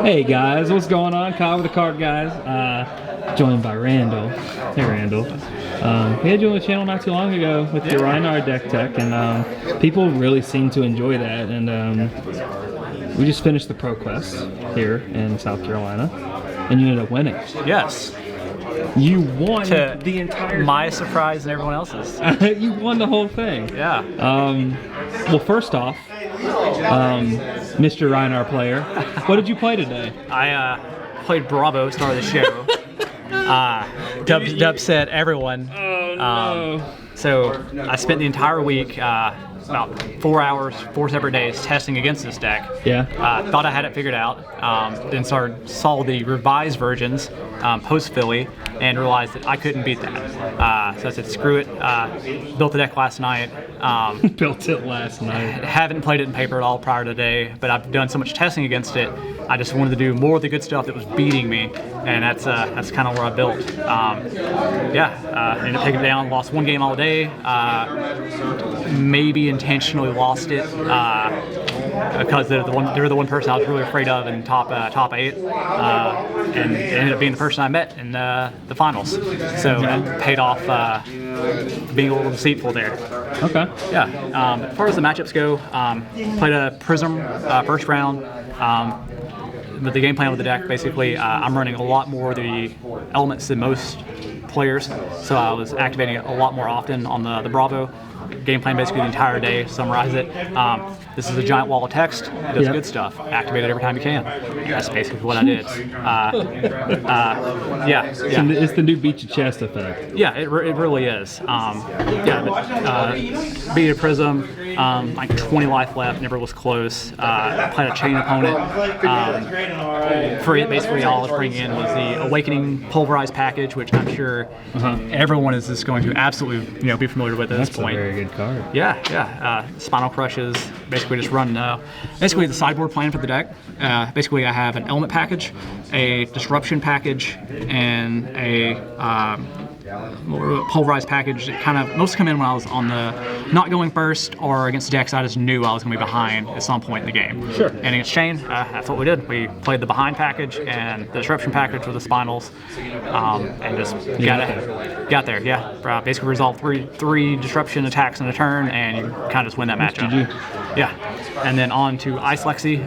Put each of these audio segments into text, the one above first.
Hey guys, what's going on? Kyle with TheCardGuyz, joined by Randall. Hey Randall. We had you on the channel not too long ago with your Rhinar deck tech, and people really seem to enjoy that. And we just finished the Pro Quest here in South Carolina, and you ended up winning. Yes. You won the entire. My surprise and everyone else's. You won the whole thing. Yeah. Well, first off, Mr. Rhinar player, what did you play today? I played Bravo, star of the show. Dub said everyone. Oh no. So I spent the entire week, about 4 hours, 4 separate days, testing against this deck. Yeah. Thought I had it figured out. Then saw the revised versions post Philly and realized that I couldn't beat that. So I said, screw it. Built the deck last night. Built it last night. Haven't played it in paper at all prior to today, but I've done so much testing against it. I just wanted to do more of the good stuff that was beating me, and that's kind of where I built. Ended up taking it down. Lost one game all day. Maybe intentionally lost it because they were the one person I was really afraid of in top 8, and it ended up being the person I met in the finals. So that paid off being a little deceitful there. Okay. Yeah. As far as the matchups go, played a Prism first round. But the game plan with the deck, basically, I'm running a lot more of the elements than most players, so I was activating it a lot more often on the Bravo. Game plan basically the entire day, summarize it. This is a giant wall of text. It does good stuff. Activate it every time you can. That's basically what I did. It's the new beat your chest effect. Yeah, it really is. Beat a Prism, like 20 life left, never was close. Played a chain opponent. For it, basically all I was bringing in was the Awakening Pulverized package, which I'm sure everyone is just going to absolutely be familiar with at this point. That's a very good card. Yeah. Spinal Crushes. Basically just run basically the sideboard plan for the deck. Basically I have an element package, a disruption package, and a pulverized package. It kind of mostly come in when I was on the not going first or against decks I just knew I was going to be behind at some point in the game. Sure. And against Shane, that's what we did. We played the behind package and the disruption package with the spinals, and just got there. Yeah, basically resolved three disruption attacks in a turn, and you kind of just win that matchup. Yeah, and then on to Ice Lexi.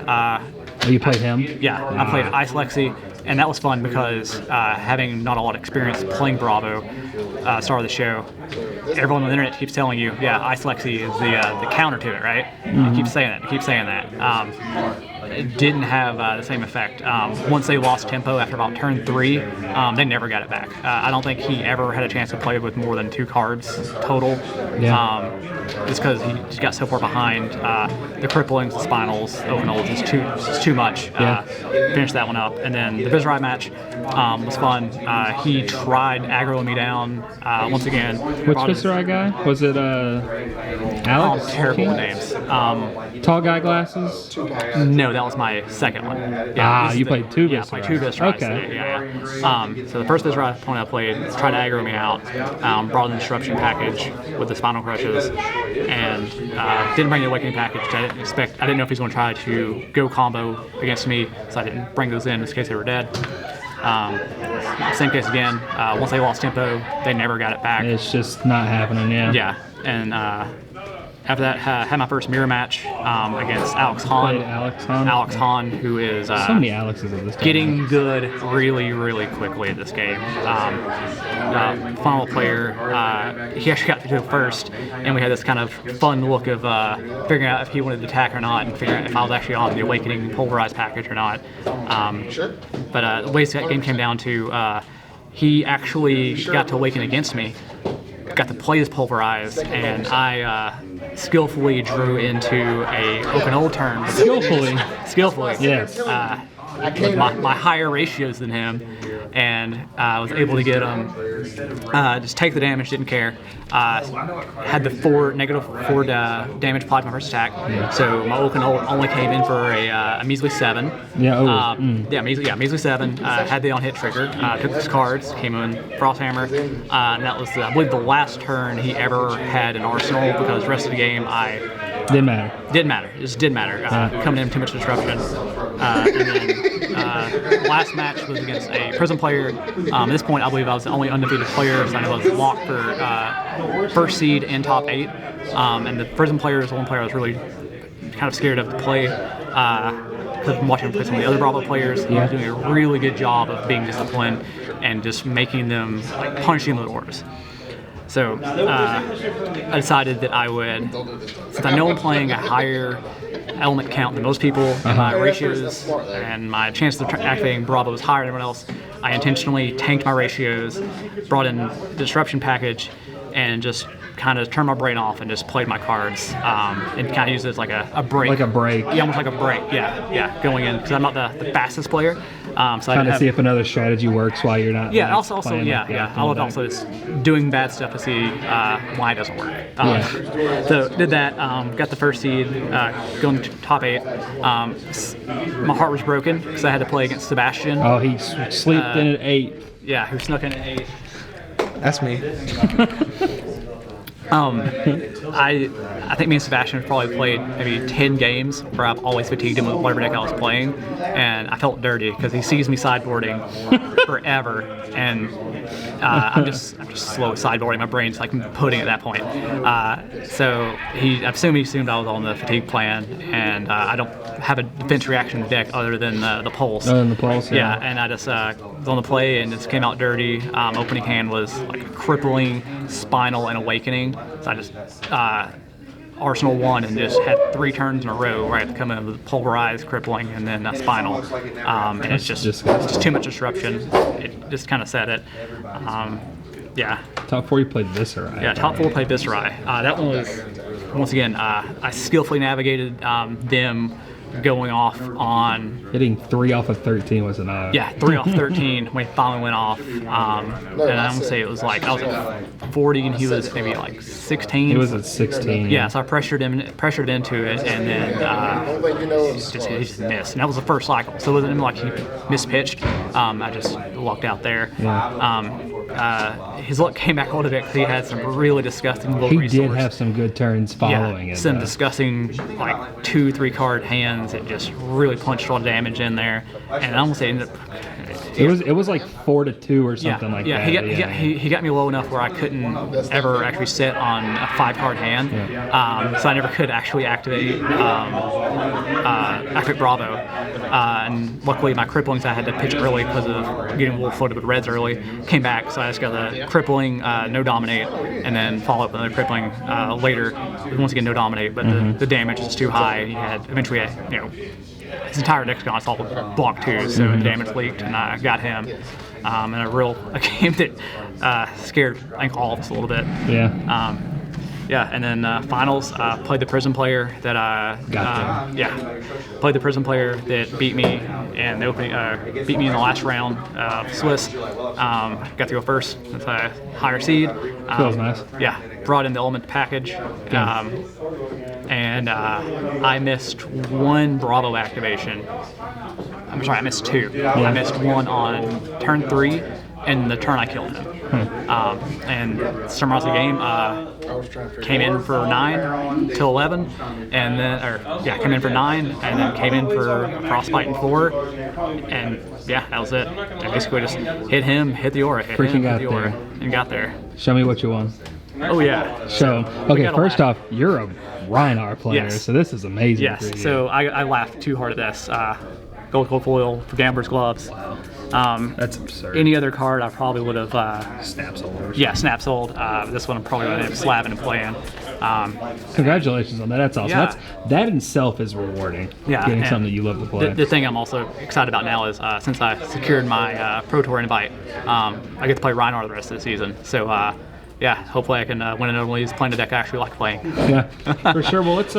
You played him? Yeah, I played Ice Lexi, and that was fun because having not a lot of experience playing Bravo, star of the show, everyone on the internet keeps telling you, Ice Lexi is the counter to it, right? You keep saying that. It didn't have the same effect. Once they lost tempo after about turn 3, they never got it back. I don't think he ever had a chance to play with more than 2 cards total. Just because he just got so far behind. The cripplings, the spinals, the open holds is too much. Finished that one up. And then the Vizrai match was fun. He tried aggroing me down once again. Which Vizrai guy? Was it Alex? Oh, terrible names. Tall guy glasses? No, that was my second one. You played 2 Vizrai. Yeah, I played 2 Vizrai. Okay. So the first Vizrai opponent I played tried to aggro me out, brought in the disruption package with the spinal crushes, and didn't bring the awakening package. I didn't know if he was going to try to go combo against me, so I didn't bring those in case they were dead. Same case again. Once they lost tempo, they never got it back. It's just not happening. Yeah, and after that, had my first mirror match against Alex Hahn. Alex Hahn, who is so many Alexes at this time. Getting good really, really quickly at this game. Final player, he actually got to go first, and we had this kind of fun look of figuring out if he wanted to attack or not, and figuring out if I was actually on the Awakening Pulverized package or not. But the way that game came down to, he actually got to awaken against me, got to play his Pulverized, and I skillfully drew into a open old turn. Skillfully. Yes. With my higher ratios than him, and I was able to get him just take the damage, didn't care. Had the -4 damage applied to my first attack, so my Oaken only came in for a measly 7. Measly 7. Had the on-hit trigger, took his cards, came in Frosthammer, and that was, I believe, the last turn he ever had in Arsenal, because the rest of the game Didn't matter. It just didn't matter. Coming in too much disruption. And then last match was against a Prism player. At this point, I believe I was the only undefeated player, so I was locked for first seed and top 8. And the Prism player is the one player I was really kind of scared of to play. Because I'm watching him play some of the other Bravo players, he was doing a really good job of being disciplined and just making them, like, punishing the doors. So I decided that I would, since I know I'm playing a higher element count than most people, and my ratios and my chances of activating Bravo is higher than everyone else, I intentionally tanked my ratios, brought in the disruption package, and just kind of turned my brain off and just played my cards and kind of used it as like a break. Like a break. Yeah, almost like a break. Yeah, going in because I'm not the fastest player. So Trying to see if another strategy works while you're not. Yeah, also, I love also just doing bad stuff to see why it doesn't work. So did that. Got the first seed, going to top 8. My heart was broken because I had to play against Sebastian. Oh, he slept in at 8. Yeah, who snuck in at 8. That's me. I think me and Sebastian have probably played maybe 10 games where I've always fatigued him with whatever deck I was playing, and I felt dirty because he sees me sideboarding forever, and I'm just slow sideboarding. My brain's like pudding at that point. So I assume he assumed I was on the fatigue plan, and I don't have a defense reaction deck other than the pulse. Other than the pulse, yeah. And I just was on the play and just came out dirty. Opening hand was like a crippling, spinal, and awakening. So I just Arsenal won and just had 3 turns in a row where I had to come in with pulverized, crippling, and then spinal. And it's just too much disruption. It just kind of set it. Yeah. Top 4 you played Viscerai. Yeah, top 4 played Viscerai. That one was, once again, I skillfully navigated them going off on... Hitting 3 off of 13 was enough. Yeah, 3 off 13 when he finally went off. And I'm going to say it was like, I was at 40 and he was maybe like 16. He was at 16. Yeah, so I pressured into it, and then he just missed. And that was the first cycle, so it wasn't like he mispitched. I just lucked out there. Yeah. His luck came back a little bit because he had some really disgusting little He resource. did have some good turns following it. Some though. disgusting, like 2-3 card hands. It just really punched all the damage in there, and I almost ended up. It was like 4-2 or something like that. He got me low enough where I couldn't ever actually sit on a 5-card hand, so I never could actually activate Bravo. And luckily, my cripplings I had to pitch early because of getting wolf-footed with reds early. Came back, so I just got the crippling, no dominate, and then follow up with another crippling later. Once again, no dominate, but the damage is too high. He had eventually, his entire deck's gone. It's all block 2, so the damage leaked, and I got him. In a game that scared, I think, all of us a little bit. Yeah. And then finals, played the Prism player that played the Prism player that beat me in the opening, beat me in the last round, Swiss. Got to go first. That's a higher seed. Feels nice. Yeah, brought in the element package, and I missed 1 Bravo activation. I'm sorry, I missed 2. Yeah. I missed 1 on turn 3, and the turn I killed him. And Summer the game came in for 9 till 11, and then came in for 9, and then came in for a frostbite and 4, and that was it. I basically just hit him, hit the aura, and got there. Show me what you won. Oh yeah. So okay, first off, you're a Rhinar player, so this is amazing. Yes. So I laughed too hard at this. Gold foil for Gambler's Gloves. That's absurd. Any other card I probably would have snap sold. Yeah, snap sold. This one I'm probably going to end up slabbing and playing. Congratulations on that. That's awesome. Yeah. That in itself is rewarding. Yeah, getting something that you love to play. The thing I'm also excited about now is since I secured my Pro Tour invite, I get to play Rhinar the rest of the season. So hopefully I can win another one of these playing the deck I actually like playing. Yeah, for sure. Well, let's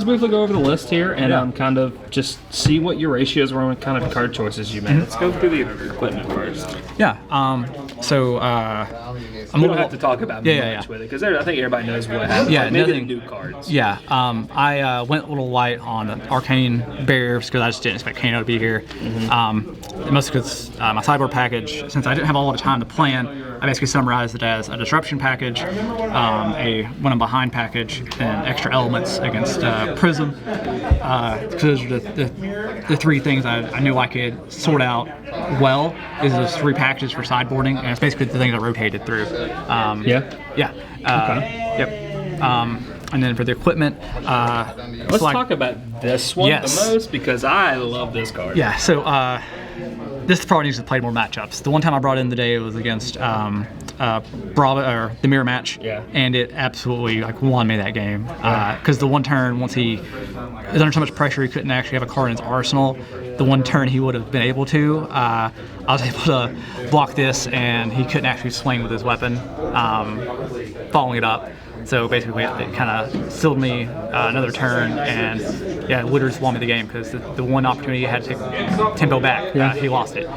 briefly go over the list here and kind of just see what your ratios were and kind of card choices you made. Let's go through the equipment first. Yeah. I'm gonna have to talk about much with it because I think everybody knows what happened. Yeah, maybe the new cards. Yeah. I went a little light on Arcane Barriers because I just didn't expect Kano to be here. Mostly because my sideboard package, since I didn't have a lot of time to plan, I basically summarized it as a disruption package, a when I'm behind package, and extra elements against Prism. Because those are the the three things I knew I could sort out well is those 3 packages for sideboarding, and it's basically the things I rotated through. Yeah. Okay. Yep. And then for the equipment, let's talk about this one the most, because I love this card. Yeah. So this probably needs to play more matchups. The one time I brought it in today, it was against Bravo, or the mirror match, and it absolutely won me that game. Because the one turn, once he was under so much pressure, he couldn't actually have a card in his arsenal. The one turn he would have been able to, I was able to block this, and he couldn't actually swing with his weapon, following it up. So basically, it kind of sealed me another turn, and literally just won me the game, because the one opportunity he had to take tempo back, he lost it.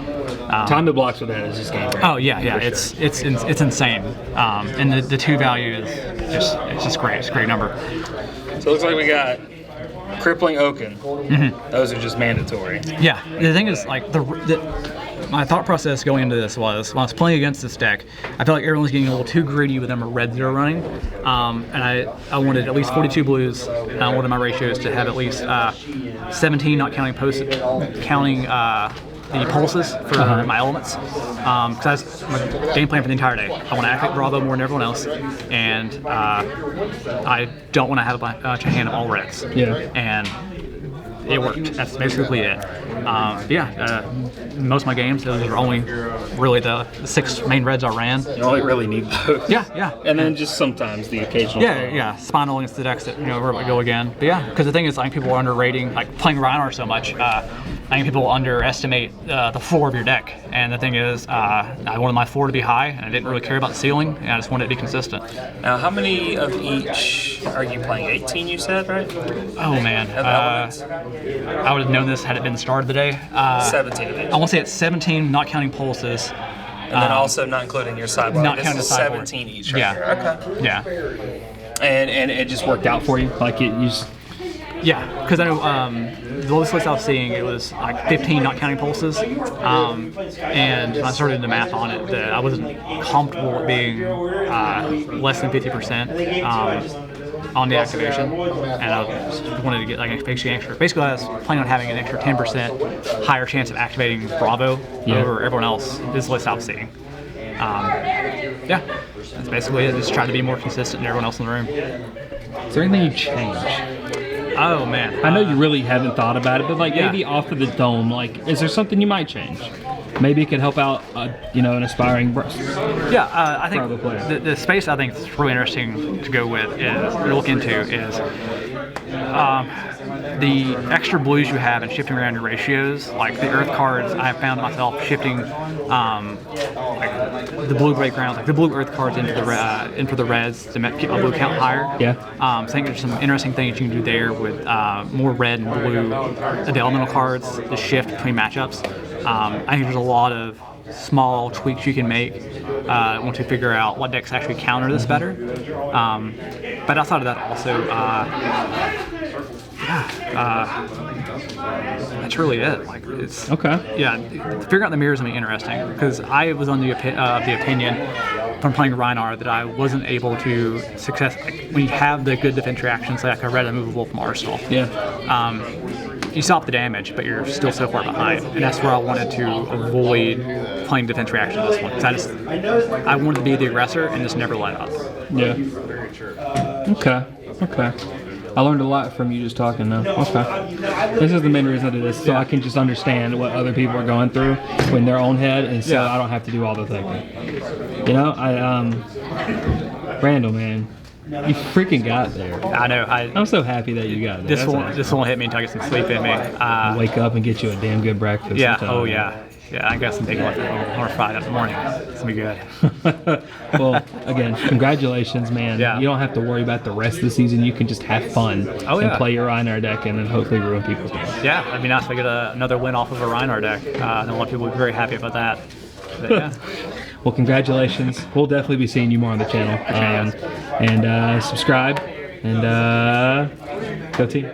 Time to blocks with that is just game. Oh yeah, it's insane, and the 2 value is just great. It's a great number. So it looks like we got Crippling Oaken. Those are just mandatory. Yeah, the thing is, my thought process going into this was, when I was playing against this deck, I felt like everyone was getting a little too greedy with the number of reds they're running, and I wanted at least 42 blues, and I wanted my ratios to have at least 17, not counting the pulses for my elements, because that's my game plan for the entire day. I want to activate Bravo more than everyone else, and I don't want to have a hand of all reds. And it worked. That's basically it. Most of my games, those are only really the 6 main reds I ran. You only really need those. And then just sometimes the occasional. Spinal against the decks that where I go again. But because the thing is, I think people are underrating, playing Rhinar so much. I think people underestimate the floor of your deck. And the thing is, I wanted my floor to be high, and I didn't really care about the ceiling, and I just wanted it to be consistent. Now, how many of each are you playing? 18, you said, right? Oh man, I would have known this had it been the start of the day. 17 of each. I want to say it's 17, not counting pulses. And then also not including your sideboard. Not counting the sideboard. 17 each, right here. Okay. Yeah. And it just worked out for you? Yeah, because I know the lowest list I was seeing, it was 15, not counting pulses, and when I started the math on it, that I wasn't comfortable with being less than 50% on the activation, and I just wanted to get extra. Basically, I was planning on having an extra 10% higher chance of activating Bravo over everyone else. This list I was seeing. That's basically it. Just trying to be more consistent than everyone else in the room. Is there anything you change? Oh man, I know you really haven't thought about it, but maybe off of the dome, is there something you might change? Maybe it could help out, an aspiring. I think the space I think is really interesting to go with or look into is the extra blues you have and shifting around your ratios. Like the earth cards, I have found myself shifting the blue backgrounds, the blue earth cards into the reds to keep my blue count higher. So I think there's some interesting things you can do there with more red and blue, the elemental cards, the shift between matchups. I think there's a lot of small tweaks you can make once you figure out what decks actually counter this better. But outside of that, also, that's really it. It's okay. Yeah, figuring out the mirrors is gonna be interesting, because I was on the opinion from playing Rhinar that I wasn't able to success when you have the good defense reactions, like a red and movable from Arsenal. You stop the damage, but you're still so far behind, and that's where I wanted to avoid playing defense reaction on this one, because I wanted to be the aggressor and just never let up. Okay. I learned a lot from you just talking now. Okay. This is the main reason I do this, so I can just understand what other people are going through in their own head, and so I don't have to do all the thinking. Randall, man. You freaking got there. I know. I'm so happy that you got there. This won't hit me until I get some sleep in me. Wake up and get you a damn good breakfast. Yeah. Oh yeah. Yeah. I got some big one on Friday in the morning. It's gonna be good. Well, again, congratulations, man. Yeah. You don't have to worry about the rest of the season. You can just have fun and play your Rhinar deck, and then hopefully ruin people's games. Yeah. It'd be nice if I get another win off of a Rhinar deck. And a lot of people would be very happy about that. But, yeah. Well, congratulations. We'll definitely be seeing you more on the channel. And subscribe, and go team.